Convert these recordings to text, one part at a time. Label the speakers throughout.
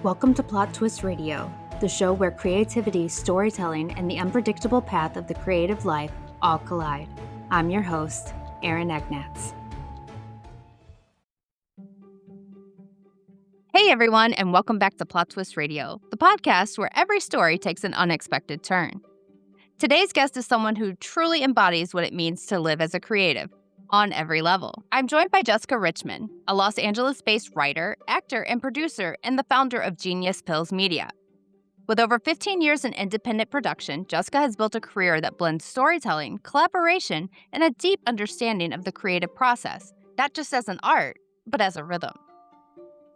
Speaker 1: Welcome to Plot Twist Radio, the show where creativity, storytelling, and the unpredictable path of the creative life all collide. I'm your host, Erin Egnatz.
Speaker 2: Hey everyone, and welcome back to Plot Twist Radio, the podcast where every story takes an unexpected turn. Today's guest is someone who truly embodies what it means to live as a creative, on every level. I'm joined by Jessica Richmond, a Los Angeles-based writer, actor, and producer, and the founder of Genius Pills Media. With over 15 years in independent production, Jessica has built a career that blends storytelling, collaboration, and a deep understanding of the creative process, not just as an art, but as a rhythm.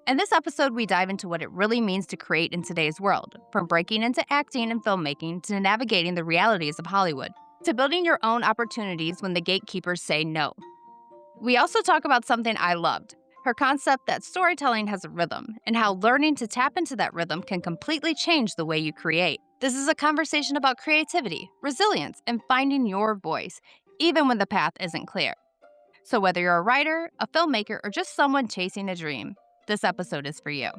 Speaker 2: In this episode, we dive into what it really means to create in today's world, from breaking into acting and filmmaking to navigating the realities of Hollywood, to building your own opportunities when the gatekeepers say no. We also talk about something I loved, her concept that storytelling has a rhythm, and how learning to tap into that rhythm can completely change the way you create. This is a conversation about creativity, resilience, and finding your voice, even when the path isn't clear. So whether you're a writer, a filmmaker, or just someone chasing a dream, this episode is for you.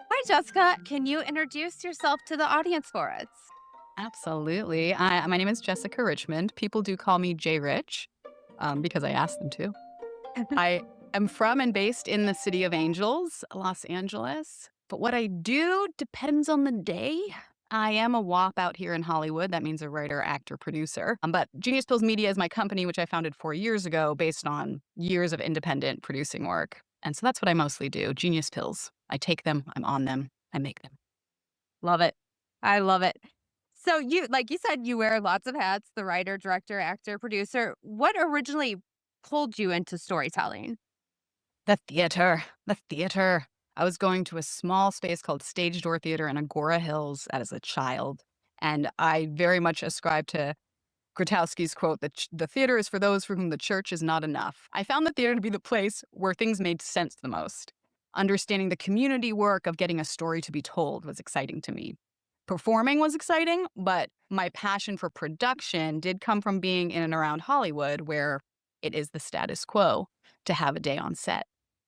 Speaker 2: Hi, Jessica. Can you introduce yourself to the audience for us?
Speaker 3: Absolutely. My name is Jessica Richmond. People do call me J Rich because I asked them to. I am from and based in the City of Angels, Los Angeles. But what I do depends on the day. I am a WAP out here in Hollywood. That means a writer, actor, producer. But Genius Pills Media is my company, which I founded 4 years ago based on years of independent producing work. And so that's what I mostly do. Genius Pills. I take them, I'm on them, I make them.
Speaker 2: Love it. I love it. So like you said, you wear lots of hats, the writer, director, actor, producer. What originally pulled you into storytelling?
Speaker 3: The theater. I was going to a small space called Stage Door Theater in Agora Hills as a child. And I very much ascribe to Grotowski's quote that the theater is for those for whom the church is not enough. I found the theater to be the place where things made sense the most. Understanding the community work of getting a story to be told was exciting to me. Performing was exciting, but my passion for production did come from being in and around Hollywood, where it is the status quo to have a day on set.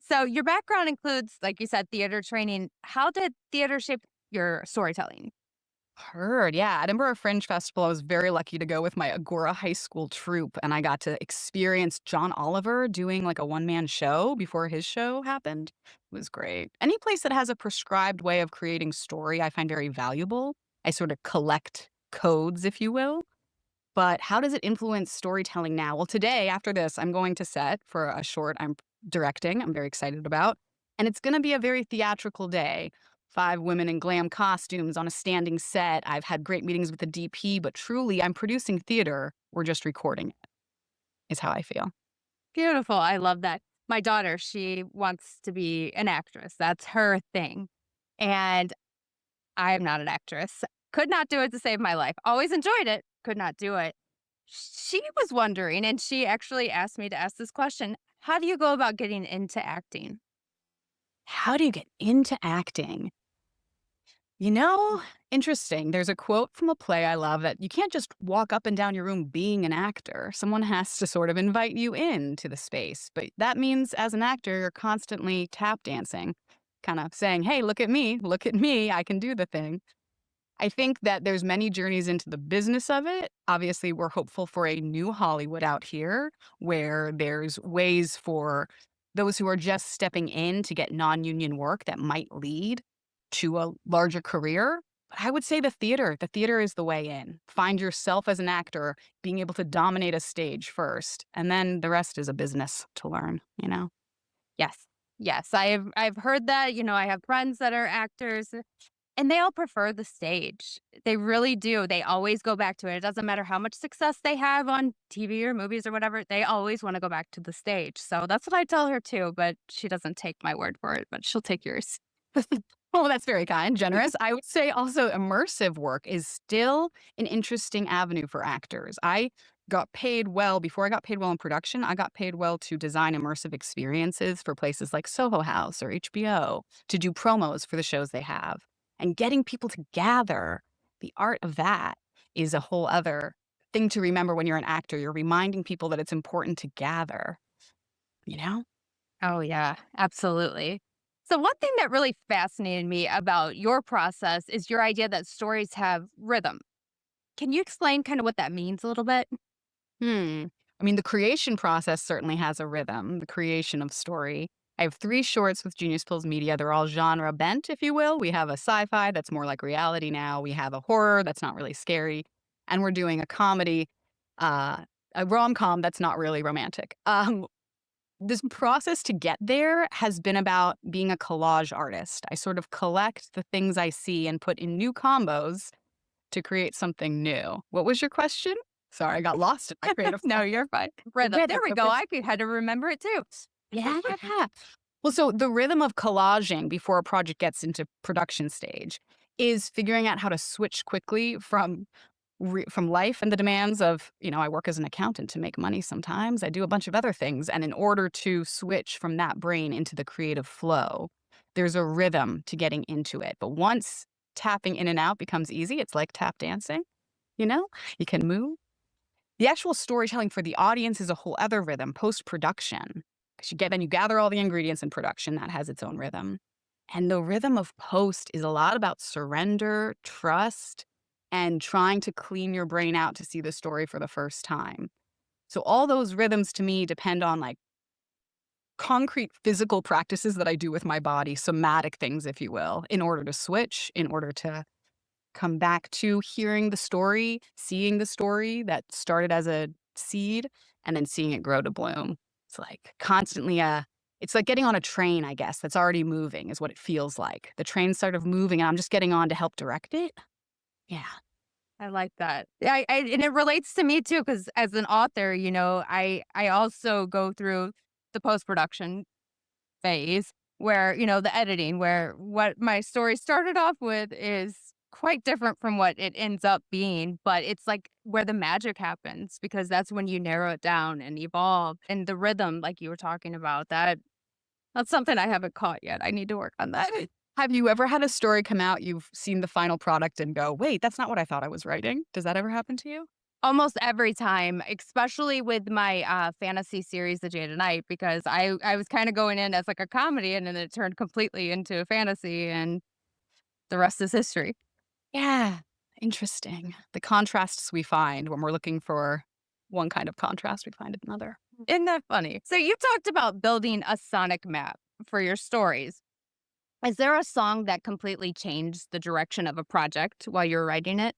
Speaker 2: So your background includes, like you said, theater training. How did theater shape your storytelling?
Speaker 3: At Edinburgh Fringe Festival, I was very lucky to go with my Agora High School troupe, and I got to experience John Oliver doing like a one-man show before his show happened. It was great. Any place that has a prescribed way of creating story, I find very valuable. I sort of collect codes, if you will. But how does it influence storytelling now? Well, today, after this, I'm going to set for a short I'm directing, I'm very excited about, and it's going to be a very theatrical day. 5 women in glam costumes on a standing set. I've had great meetings with the DP, but truly, I'm producing theater. We're just recording it, is how I feel.
Speaker 2: Beautiful. I love that. My daughter, she wants to be an actress. That's her thing. And I am not an actress. Could not do it to save my life. Always enjoyed it. Could not do it. She was wondering, and she actually asked me to ask this question. How do you go about getting into acting?
Speaker 3: How do you get into acting? You know, interesting. There's a quote from a play I love that you can't just walk up and down your room being an actor. Someone has to sort of invite you into the space. But that means as an actor, you're constantly tap dancing, kind of saying, hey, look at me, I can do the thing. I think that there's many journeys into the business of it. Obviously, we're hopeful for a new Hollywood out here where there's ways for those who are just stepping in to get non-union work that might lead to a larger career. But I would say the theater is the way in. Find yourself as an actor, being able to dominate a stage first, and then the rest is a business to learn, you know?
Speaker 2: Yes. I've heard that. I have friends that are actors, and they all prefer the stage. They really do. They always go back to it. It doesn't matter how much success they have on TV or movies or whatever. They always want to go back to the stage. So that's what I tell her too, but she doesn't take my word for it, but she'll take yours.
Speaker 3: Well, that's very kind, generous. I would say also immersive work is still an interesting avenue for actors. I got paid well before I got paid well in production. I got paid well to design immersive experiences for places like Soho House or HBO, to do promos for the shows they have. And getting people to gather, the art of that is a whole other thing to remember when you're an actor. You're reminding people that it's important to gather, you know?
Speaker 2: Oh, yeah, absolutely. So, one thing that really fascinated me about your process is your idea that stories have rhythm. Can you explain kind of what that means a little bit?
Speaker 3: Hmm. I mean, the creation process certainly has a rhythm, the creation of story. I have 3 shorts with Genius Pulls Media. They're all genre bent, if you will. We have a sci-fi that's more like reality now. We have a horror that's not really scary. And we're doing a comedy, a rom-com that's not really romantic. This process to get there has been about being a collage artist. I sort of collect the things I see and put in new combos to create something new. What was your question? Sorry, I got lost in my creative
Speaker 2: No, you're fine. Rhythm. There we go. Had to remember it too.
Speaker 3: Yeah. Well, so the rhythm of collaging before a project gets into production stage is figuring out how to switch quickly from life and the demands of, I work as an accountant to make money sometimes. I do a bunch of other things. And in order to switch from that brain into the creative flow, there's a rhythm to getting into it. But once tapping in and out becomes easy, it's like tap dancing, you know, you can move. The actual storytelling for the audience is a whole other rhythm, post-production. Because then you gather all the ingredients in production, that has its own rhythm. And the rhythm of post is a lot about surrender, trust, and trying to clean your brain out to see the story for the first time. So all those rhythms to me depend on like concrete physical practices that I do with my body, somatic things, if you will, in order to switch, in order to come back to hearing the story, seeing the story that started as a seed and then seeing it grow to bloom. It's like constantly it's like getting on a train, I guess, that's already moving is what it feels like. The train's sort of moving and I'm just getting on to help direct it. Yeah.
Speaker 2: I like that. And it relates to me too, because as an author, I also go through the post production phase where, the editing, where what my story started off with is quite different from what it ends up being. But it's like where the magic happens because that's when you narrow it down and evolve. And the rhythm, like you were talking about, that's something I haven't caught yet. I need to work on that.
Speaker 3: Have you ever had a story come out, you've seen the final product and go, wait, that's not what I thought I was writing? Does that ever happen to you?
Speaker 2: Almost every time, especially with my fantasy series, The Jade and Night, because I was kind of going in as like a comedy and then it turned completely into a fantasy and the rest is history.
Speaker 3: Yeah. Interesting. The contrasts we find when we're looking for one kind of contrast, we find another.
Speaker 2: Isn't that funny? So you talked about building a sonic map for your stories. Is there a song that completely changed the direction of a project while you're writing it?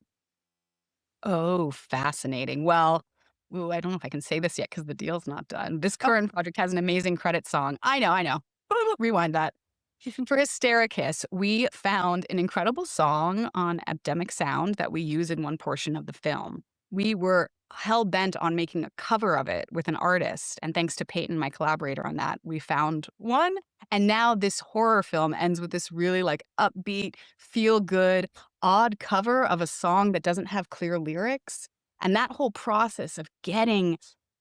Speaker 3: Oh, fascinating. Well, ooh, I don't know if I can say this yet because the deal's not done. This current project has an amazing credit song. I know. Rewind that. For Hystericus, we found an incredible song on Epidemic Sound that we use in one portion of the film. We were hell bent on making a cover of it with an artist. And thanks to Peyton, my collaborator on that, we found one. And now this horror film ends with this really like upbeat, feel good, odd cover of a song that doesn't have clear lyrics. And that whole process of getting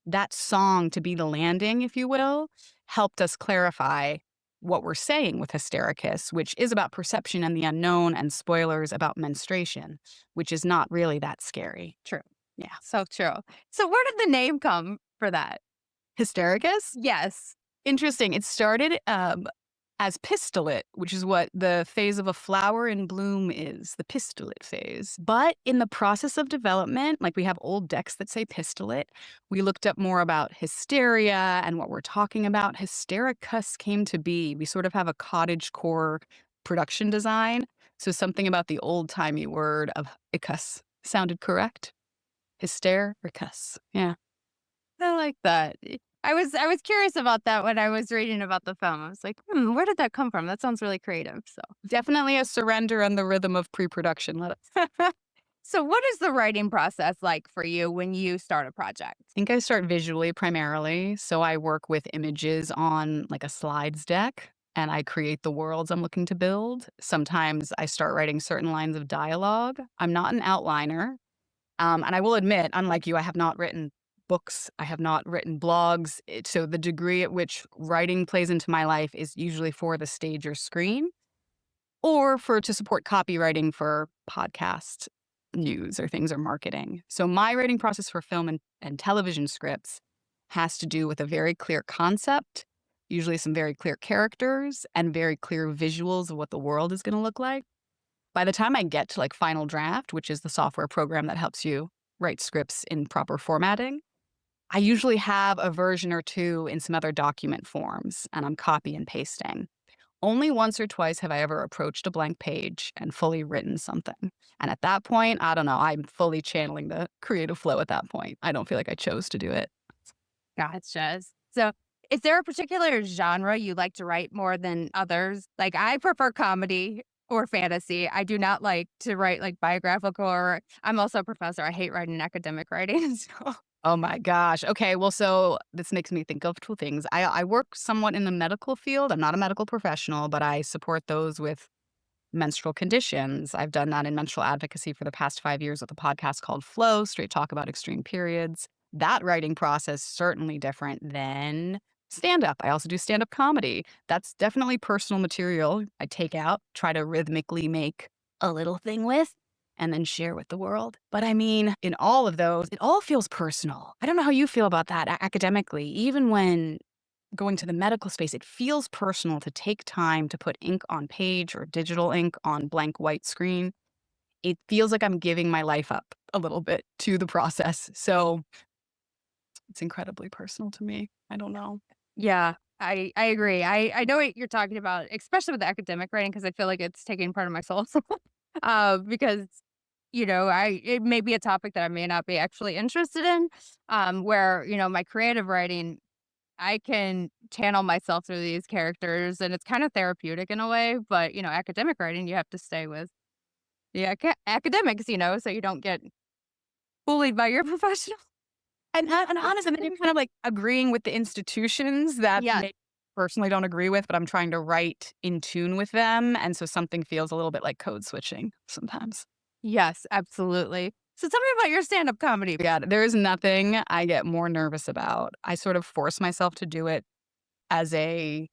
Speaker 3: that song to be the landing, if you will, helped us clarify what we're saying with Hystericus, which is about perception and the unknown and spoilers about menstruation, which is not really that scary.
Speaker 2: True.
Speaker 3: Yeah.
Speaker 2: So true. So where did the name come for that?
Speaker 3: Hystericus?
Speaker 2: Yes.
Speaker 3: Interesting. It started as pistillate, which is what the phase of a flower in bloom is, the pistillate phase. But in the process of development, like we have old decks that say pistillate, we looked up more about hysteria and what we're talking about. Hystericus came to be. We sort of have a cottagecore production design. So something about the old-timey word of icus sounded correct. Hystericus. Yeah.
Speaker 2: I like that. I was curious about that when I was reading about the film. I was like, where did that come from? That sounds really creative. So
Speaker 3: Definitely a surrender and the rhythm of pre-production.
Speaker 2: So what is the writing process like for you when you start a project?
Speaker 3: I think I start visually primarily. So I work with images on like a slides deck and I create the worlds I'm looking to build. Sometimes I start writing certain lines of dialogue. I'm not an outliner. And I will admit, unlike you, I have not written books. I have not written blogs. So the degree at which writing plays into my life is usually for the stage or screen or to support copywriting for podcast news or things or marketing. So my writing process for film and television scripts has to do with a very clear concept, usually some very clear characters and very clear visuals of what the world is going to look like. By the time I get to like Final Draft, which is the software program that helps you write scripts in proper formatting, I usually have a version or two in some other document forms, and I'm copy and pasting. Only once or twice have I ever approached a blank page and fully written something. And at that point, I don't know, I'm fully channeling the creative flow at that point. I don't feel like I chose to do it.
Speaker 2: Gotcha. So, is there a particular genre you like to write more than others? Like, I prefer comedy or fantasy. I do not like to write like biographical or I'm also a professor. I hate writing academic writing. So,
Speaker 3: Oh my gosh. Okay. Well, so this makes me think of two things. I work somewhat in the medical field. I'm not a medical professional, but I support those with menstrual conditions. I've done that in menstrual advocacy for the past 5 years with a podcast called Flow, straight talk about extreme periods. That writing process certainly different than stand up. I also do stand up comedy. That's definitely personal material I take out, try to rhythmically make a little thing with, and then share with the world. But I mean, in all of those, it all feels personal. I don't know how you feel about that academically. Even when going to the medical space, it feels personal to take time to put ink on page or digital ink on blank white screen. It feels like I'm giving my life up a little bit to the process. So it's incredibly personal to me. I don't know.
Speaker 2: yeah, I agree. I know what you're talking about, especially with the academic writing, because I feel like it's taking part of my soul. Because it may be a topic that I may not be actually interested in. Where my creative writing, I can channel myself through these characters, and it's kind of therapeutic in a way. But academic writing, you have to stay with the academics, so you don't get bullied by your professional.
Speaker 3: And honestly, and then you're kind of like agreeing with the institutions that
Speaker 2: Yeah.
Speaker 3: maybe personally don't agree with, but I'm trying to write in tune with them. And so something feels a little bit like code switching sometimes.
Speaker 2: Yes, absolutely. So tell me about your stand-up comedy.
Speaker 3: Yeah, there is nothing I get more nervous about. I sort of force myself to do it as it's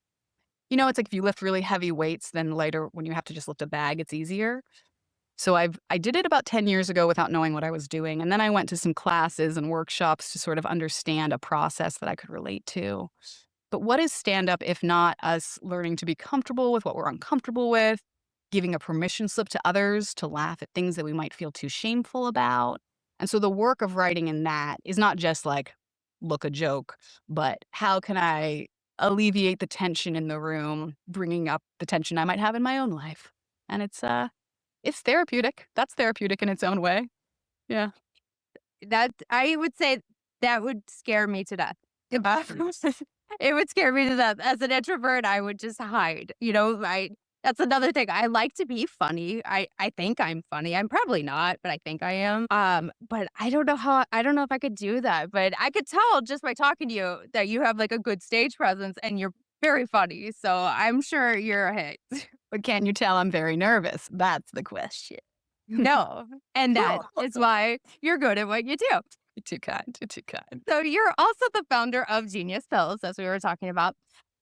Speaker 3: like if you lift really heavy weights, then later when you have to just lift a bag, it's easier. So I did it about 10 years ago without knowing what I was doing. And then I went to some classes and workshops to sort of understand a process that I could relate to. But what is stand up if not us learning to be comfortable with what we're uncomfortable with, giving a permission slip to others to laugh at things that we might feel too shameful about? And so the work of writing in that is not just like, look a joke, but how can I alleviate the tension in the room, bringing up the tension I might have in my own life? And it's therapeutic. That's therapeutic in its own way. Yeah.
Speaker 2: That I would say that would scare me to death. It would scare me to death. As an introvert, I would just hide. That's another thing. I like to be funny. I think I'm funny. I'm probably not, but I think I am. But I don't know if I could do that. But I could tell just by talking to you that you have like a good stage presence and you're very funny. So I'm sure you're a hit.
Speaker 3: But can you tell I'm very nervous? That's the question.
Speaker 2: No. And that is why you're good at what you do.
Speaker 3: You're too kind. You're too kind.
Speaker 2: So you're also the founder of Genius Pills, as we were talking about,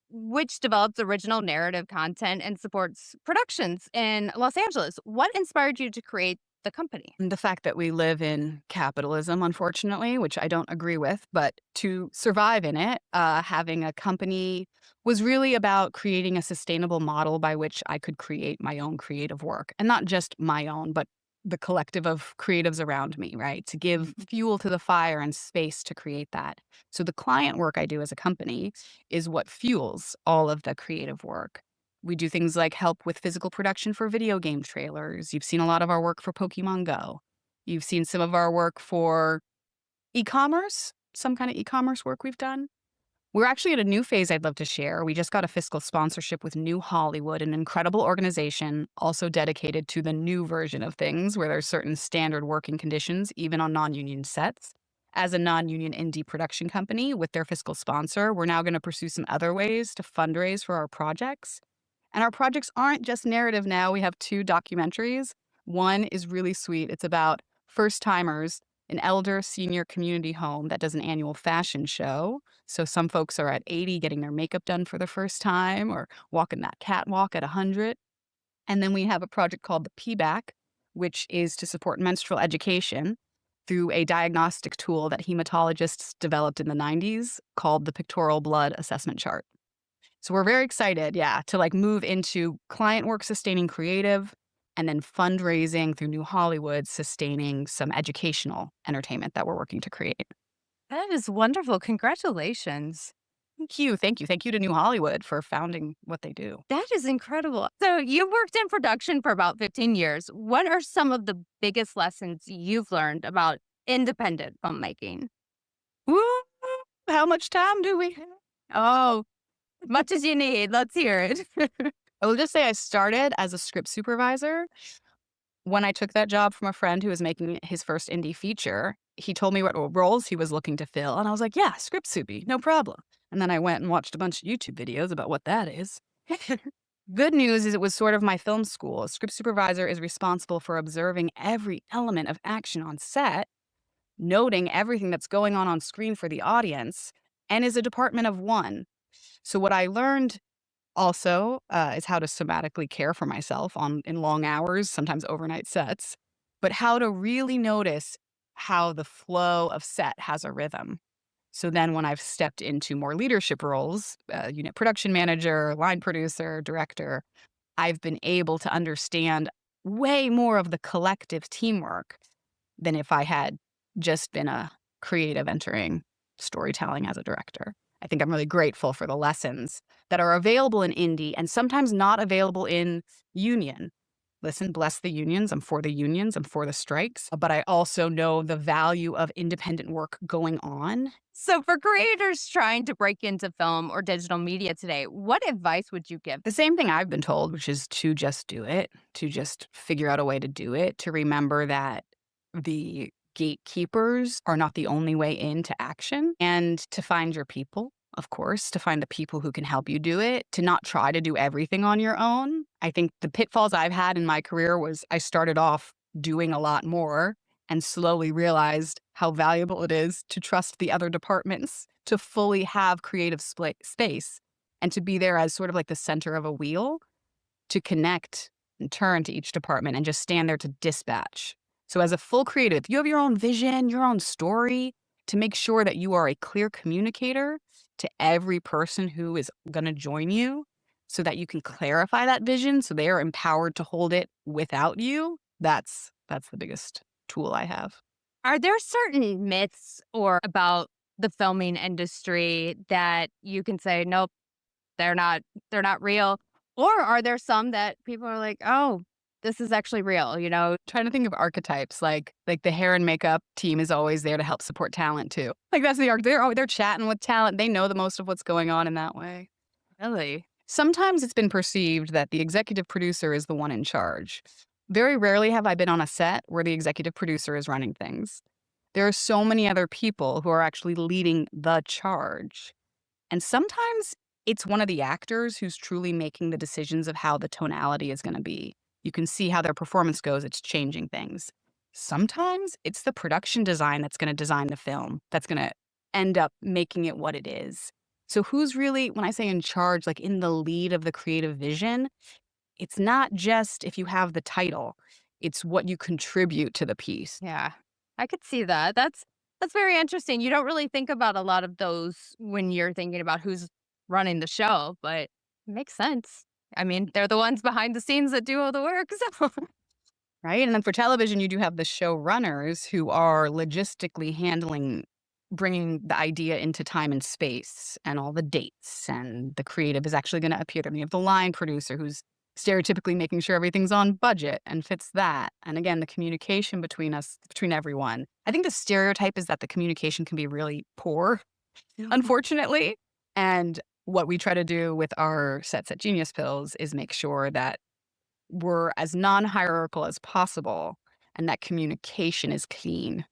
Speaker 2: which develops original narrative content and supports productions in Los Angeles. What inspired you to create the company?
Speaker 3: And the fact that we live in capitalism, unfortunately, which I don't agree with, but to survive in it, having a company was really about creating a sustainable model by which I could create my own creative work. And not just my own, but the collective of creatives around me, right? To give fuel to the fire and space to create that. So the client work I do as a company is what fuels all of the creative work. We do things like help with physical production for video game trailers. You've seen a lot of our work for Pokemon Go. You've seen some of our work for e-commerce, some kind of e-commerce work we've done. We're actually at a new phase I'd love to share. We just got a fiscal sponsorship with New Hollywood, an incredible organization also dedicated to the new version of things where there's certain standard working conditions, even on non-union sets. As a non-union indie production company with their fiscal sponsor, we're now going to pursue some other ways to fundraise for our projects. And our projects aren't just narrative now. We have 2 documentaries. One is really sweet. It's about first-timers, an elder senior community home that does an annual fashion show. So some folks are at 80 getting their makeup done for the first time or walking that catwalk at 100. And then we have a project called the PBAC, which is to support menstrual education through a diagnostic tool that hematologists developed in the 90s called the Pictorial Blood Assessment Chart. So we're very excited, to like move into client work sustaining creative and then fundraising through New Hollywood, sustaining some educational entertainment that we're working to create.
Speaker 2: That is wonderful. Congratulations.
Speaker 3: Thank you. Thank you. Thank you to New Hollywood for founding what they do.
Speaker 2: That is incredible. So, you've worked in production for about 15 years. What are some of the biggest lessons you've learned about independent filmmaking?
Speaker 3: Woo! How much time do we have?
Speaker 2: Oh, much as you need. Let's hear it.
Speaker 3: I will just say I started as a script supervisor. When I took that job from a friend who was making his first indie feature, he told me what roles he was looking to fill. And I was like, yeah, script soupy, no problem. And then I went and watched a bunch of YouTube videos about what that is. Good news is it was sort of my film school. A script supervisor is responsible for observing every element of action on set, noting everything that's going on screen for the audience, and is a department of one. So what I learned also is how to somatically care for myself in long hours, sometimes overnight sets, but how to really notice how the flow of set has a rhythm. So then when I've stepped into more leadership roles, unit production manager, line producer, director, I've been able to understand way more of the collective teamwork than if I had just been a creative entering storytelling as a director. I think I'm really grateful for the lessons that are available in indie and sometimes not available in union. Listen, bless the unions. I'm for the unions. I'm for the strikes. But I also know the value of independent work going on.
Speaker 2: So, for creators trying to break into film or digital media today, what advice would you give?
Speaker 3: The same thing I've been told, which is to just do it, to just figure out a way to do it, to remember that the gatekeepers are not the only way into action, and to find your people, of course, to find the people who can help you do it, to not try to do everything on your own. I think the pitfalls I've had in my career was I started off doing a lot more and slowly realized how valuable it is to trust the other departments, to fully have creative space, and to be there as sort of like the center of a wheel, to connect and turn to each department and just stand there to dispatch. So as a full creative, if you have your own vision, your own story, to make sure that you are a clear communicator to every person who is going to join you so that you can clarify that vision so they are empowered to hold it without you. That's the biggest tool I have.
Speaker 2: Are there certain myths or about the filming industry that you can say, nope, they're not real? Or are there some that people are like, oh, this is actually real,
Speaker 3: Trying to think of archetypes, like the hair and makeup team is always there to help support talent too. Like that's the arc. They're chatting with talent. They know the most of what's going on in that way.
Speaker 2: Really?
Speaker 3: Sometimes it's been perceived that the executive producer is the one in charge. Very rarely have I been on a set where the executive producer is running things. There are so many other people who are actually leading the charge. And sometimes it's one of the actors who's truly making the decisions of how the tonality is going to be. You can see how their performance goes. It's changing things. Sometimes it's the production design that's going to design the film, that's going to end up making it what it is. So who's really, when I say in charge, like in the lead of the creative vision, it's not just if you have the title, it's what you contribute to the piece.
Speaker 2: Yeah, I could see that. That's very interesting. You don't really think about a lot of those when you're thinking about who's running the show, but it makes sense. I mean, they're the ones behind the scenes that do all the work. So.
Speaker 3: Right? And then for television, you do have the showrunners who are logistically handling, bringing the idea into time and space and all the dates. And the creative is actually going to appear. Then you have the line producer who's stereotypically making sure everything's on budget and fits that. And again, the communication between everyone. I think the stereotype is that the communication can be really poor, unfortunately. And what we try to do with our sets at Genius Pills is make sure that we're as non-hierarchical as possible and that communication is clean.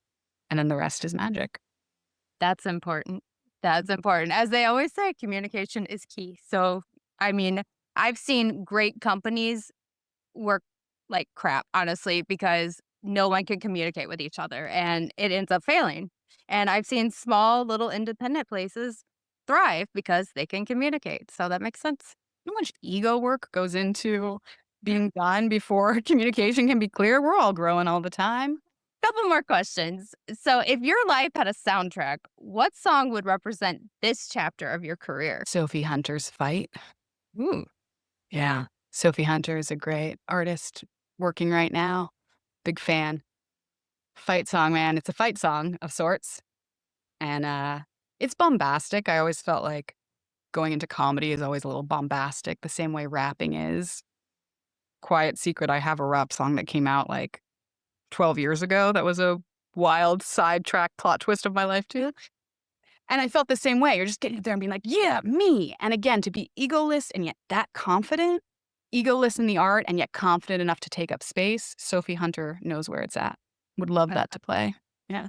Speaker 3: And then the rest is magic.
Speaker 2: That's important. That's important. As they always say, communication is key. So, I mean, I've seen great companies work like crap, honestly, because no one can communicate with each other and it ends up failing. And I've seen small little independent places thrive because they can communicate. So that makes sense.
Speaker 3: How much ego work goes into being done before communication can be clear? We're all growing all the time.
Speaker 2: Couple more questions. So, if your life had a soundtrack, what song would represent this chapter of your career?
Speaker 3: Sophie Hunter's Fight.
Speaker 2: Ooh,
Speaker 3: Yeah. Sophie Hunter is a great artist working right now. Big fan. Fight song, man. It's a fight song of sorts. And it's bombastic. I always felt like going into comedy is always a little bombastic, the same way rapping is. Quiet secret, I have a rap song that came out like 12 years ago that was a wild sidetrack plot twist of my life too. And I felt the same way. You're just getting there and being like, yeah, me. And again, to be egoless and yet that confident, egoless in the art and yet confident enough to take up space. Sophie Hunter knows where it's at. Would love that to play. Yeah.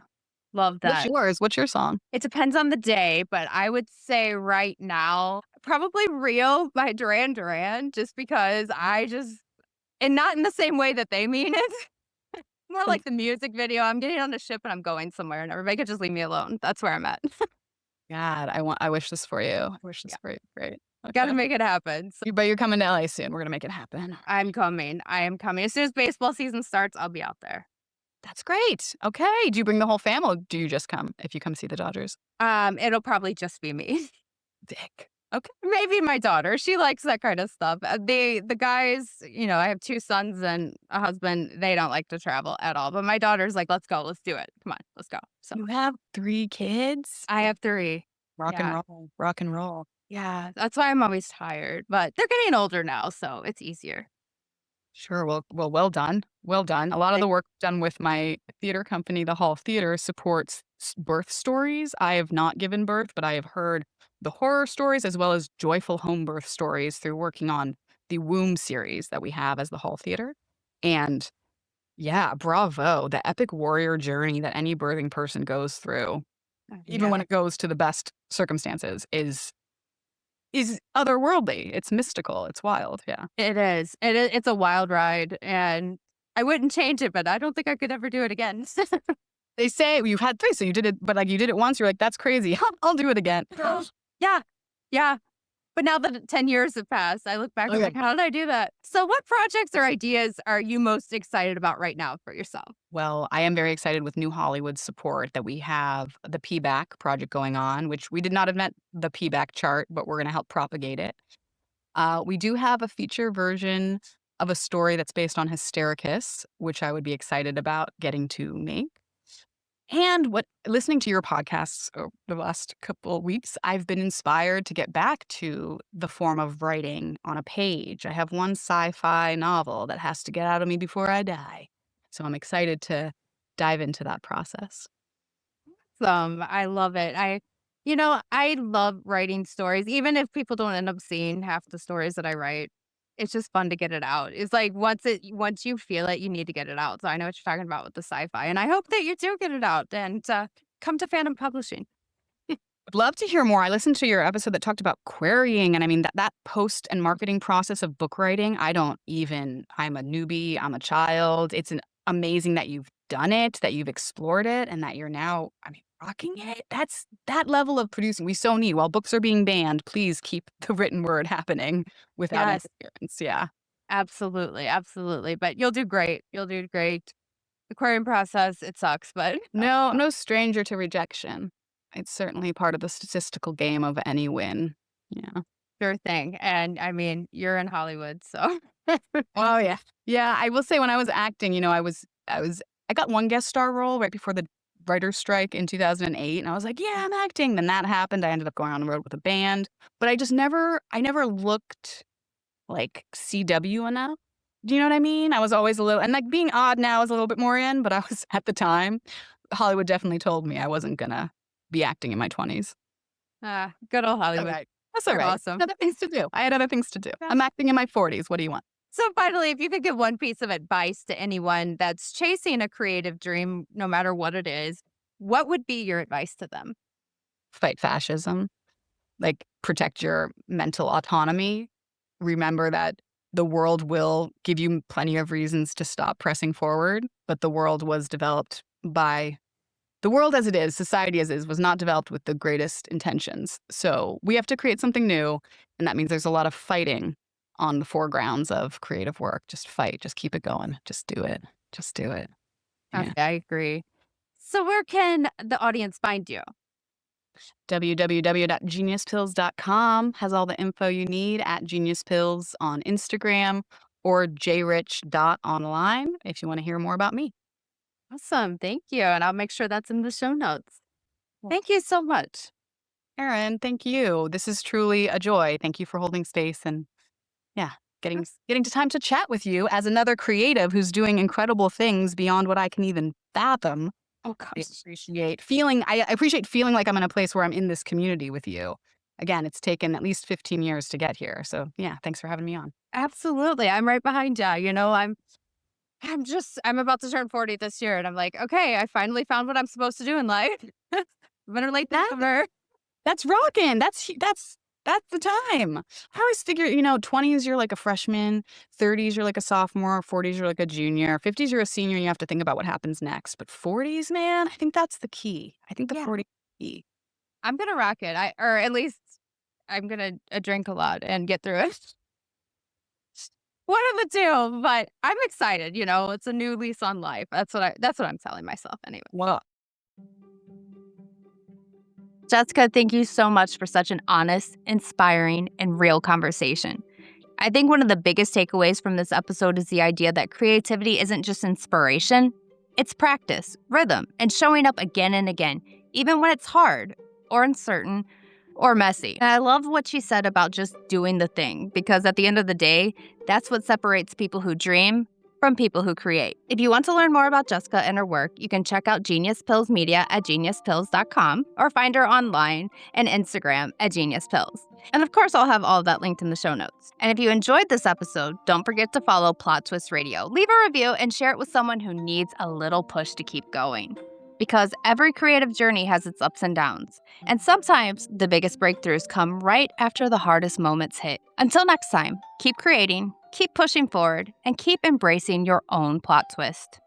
Speaker 2: love
Speaker 3: What's
Speaker 2: that.
Speaker 3: yours? What's your song?
Speaker 2: It depends on the day, but I would say right now, probably Rio by Duran Duran, just because and not in the same way that they mean it. More like the music video. I'm getting on a ship and I'm going somewhere and everybody could just leave me alone. That's where I'm at.
Speaker 3: God, I wish this for you. I wish this for you. Great.
Speaker 2: Got to
Speaker 3: Okay.
Speaker 2: make it happen. So
Speaker 3: But you're coming to LA soon. We're gonna make it happen.
Speaker 2: I'm coming. I am coming. As soon as baseball season starts, I'll be out there.
Speaker 3: That's great. Okay. Do you bring the whole family? Or do you just come if you come see the Dodgers?
Speaker 2: It'll probably just be me.
Speaker 3: Dick. Okay.
Speaker 2: Maybe my daughter. She likes that kind of stuff. The guys, I have 2 sons and a husband. They don't like to travel at all. But my daughter's like, let's go. Let's do it. Come on. Let's go. So
Speaker 3: You have 3 kids?
Speaker 2: I have 3.
Speaker 3: Rock and
Speaker 2: Yeah.
Speaker 3: roll. Rock and roll.
Speaker 2: Yeah. That's why I'm always tired. But they're getting older now. So it's easier.
Speaker 3: Sure. Well done. Well done. A lot of the work done with my theater company, the Hall of Theater, supports birth stories. I have not given birth, but I have heard the horror stories as well as joyful home birth stories through working on the womb series that we have as the Hall of Theater. And yeah, bravo. The epic warrior journey that any birthing person goes through, even when it goes to the best circumstances, is otherworldly. It's mystical. It's wild. Yeah.
Speaker 2: It is. It's a wild ride. And I wouldn't change it, but I don't think I could ever do it again.
Speaker 3: They say you've had 3, so you did it, but like you did it once, you're like, that's crazy. I'll do it again.
Speaker 2: Yeah. Yeah. But now that 10 years have passed, I look back and I'm
Speaker 3: Okay.
Speaker 2: like, how did I do that? So what projects or ideas are you most excited about right now for yourself?
Speaker 3: Well, I am very excited with New Hollywood's support that we have the PBAC project going on, which we did not invent the PBAC chart, but we're going to help propagate it. We do have a feature version of a story that's based on Hystericus, which I would be excited about getting to make. And listening to your podcasts over the last couple of weeks, I've been inspired to get back to the form of writing on a page. I have one sci-fi novel that has to get out of me before I die. So I'm excited to dive into that process.
Speaker 2: I love it. I love writing stories, even if people don't end up seeing half the stories that I write. It's just fun to get it out. It's like once you feel it, you need to get it out. So I know what you're talking about with the sci-fi, and I hope that you do get it out and come to Phantom Publishing.
Speaker 3: I'd love to hear more. I listened to your episode that talked about querying, and I mean that post and marketing process of book writing. I'm a newbie. I'm a child. It's amazing that you've done it, that you've explored it, and that you're now, rocking it. That's that level of producing we so need. While books are being banned, please keep the written word happening without
Speaker 2: Yes.
Speaker 3: interference. Yeah.
Speaker 2: Absolutely, absolutely. But you'll do great. You'll do great. The querying process, it sucks, but
Speaker 3: No, I'm no stranger to rejection. It's certainly part of the statistical game of any win. Yeah.
Speaker 2: sure thing. And I mean, you're in Hollywood, so
Speaker 3: Oh yeah. Yeah, I will say when I was acting, I got one guest star role right before the writer's strike in 2008, and I was like, yeah, I'm acting. Then that happened. I ended up going on the road with a band, but I never looked like CW enough. Do you know what I mean? I was always a little, and like being odd now is a little bit more in, but I was at the time, Hollywood definitely told me I wasn't gonna be acting in my 20s.
Speaker 2: good old Hollywood.
Speaker 3: Okay. That's all
Speaker 2: You're
Speaker 3: right.
Speaker 2: awesome.
Speaker 3: Other things to do. I had other things to do.
Speaker 2: Yeah.
Speaker 3: I'm acting in my 40s. What do you want?
Speaker 2: So finally, if you could give one piece of advice to anyone that's chasing a creative dream, no matter what it is, what would be your advice to them?
Speaker 3: Fight fascism. Like, protect your mental autonomy. Remember that the world will give you plenty of reasons to stop pressing forward, but the world was developed by the world as it is, society as is, was not developed with the greatest intentions. So we have to create something new, and that means there's a lot of fighting on the foregrounds of creative work. Just fight, just keep it going, just do it, just do it. Yeah.
Speaker 2: I agree. So where can the audience find you?
Speaker 3: www.geniuspills.com has all the info you need, at geniuspills on Instagram, or jrich.online if you want to hear more about me.
Speaker 2: Awesome. Thank you. And I'll make sure that's in the show notes. Thank you so much.
Speaker 3: Erin, thank you. This is truly a joy. Thank you for holding space and yeah, getting to time to chat with you as another creative who's doing incredible things beyond what I can even fathom.
Speaker 2: Oh,
Speaker 3: I
Speaker 2: gosh.
Speaker 3: appreciate feeling like I'm in a place where I'm in this community with you. Again, it's taken at least 15 years to get here. So yeah, thanks for having me on.
Speaker 2: Absolutely. I'm right behind you. I'm about to turn 40 this year, and I'm like, okay, I finally found what I'm supposed to do in life. Better late than never.
Speaker 3: That's rocking. That's the time. I always figure, 20s you're like a freshman, 30s you're like a sophomore, 40s you're like a junior, 50s you're a senior and you have to think about what happens next. But 40s, man, I think that's the key. I think the
Speaker 2: Yeah.
Speaker 3: 40s is the key.
Speaker 2: I'm gonna rock it. Or at least I'm gonna drink a lot and get through it. One of the two, but I'm excited. It's a new lease on life. That's what I'm telling myself anyway.
Speaker 3: Well,
Speaker 2: Jessica, thank you so much for such an honest, inspiring, and real conversation. I think one of the biggest takeaways from this episode is the idea that creativity isn't just inspiration, it's practice, rhythm, and showing up again and again, even when it's hard or uncertain or messy. And I love what she said about just doing the thing, because at the end of the day, that's what separates people who dream from people who create. If you want to learn more about Jessica and her work, you can check out Genius Pills Media at geniuspills.com or find her online and Instagram at Genius Pills. And of course, I'll have all of that linked in the show notes. And if you enjoyed this episode, don't forget to follow Plot Twist Radio. Leave a review and share it with someone who needs a little push to keep going. Because every creative journey has its ups and downs. And sometimes the biggest breakthroughs come right after the hardest moments hit. Until next time, keep creating, keep pushing forward, and keep embracing your own plot twist.